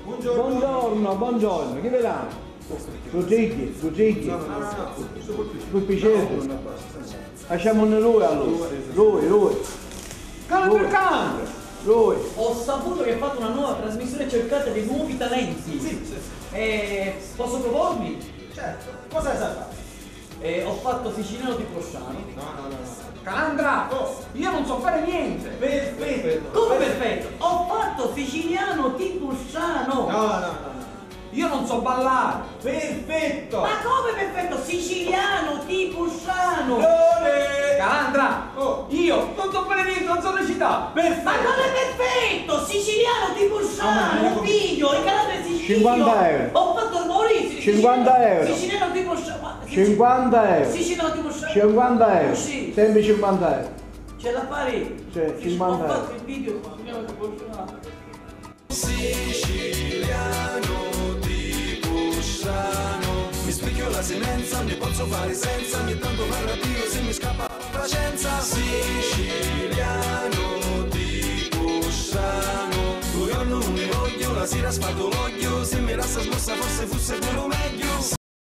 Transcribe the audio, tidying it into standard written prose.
Buongiorno, buongiorno, chi ve l'ha? Ruggighi. Pulpicetto. Facciamo lui allora. Lui. Lui. Ho saputo che hai fatto una nuova trasmissione cercata dei nuovi talenti. Sì. Posso propormi? Certo. Cosa hai fatto? Ho fatto siciliano tipo Sciano. No. Calandra, io non so fare niente. Perfetto. Come perfetto? Ho fatto siciliano tipo Sciano. No. Io non so ballare. Perfetto. Ma come perfetto? Siciliano tipo Sciano. Calandra, io non so fare niente, non so recitare. Ma come perfetto? Siciliano tipo Sciano, figlio, in Calabria Sicilia. 50 euro. Ho fatto il Maurizio. 50 euro. Siciliano tipo Sciano. 50 euro. Siciliano tipo Sciano. 50 euro. Sì. Sempre 50 euro. Ce la farei. Sì, 50 Ho euro. fatto il video siciliano tipo Sciano. Siciliano tipo Sciano. Mi specchio la senenza, ne posso fare senza. Ogni tanto fa rapire se mi scappa la pazienza. Siciliano tipo Sciano. Buongiorno non ne voglio, la sera spargo l'occhio. Se mi resta smossa forse fosse quello meglio.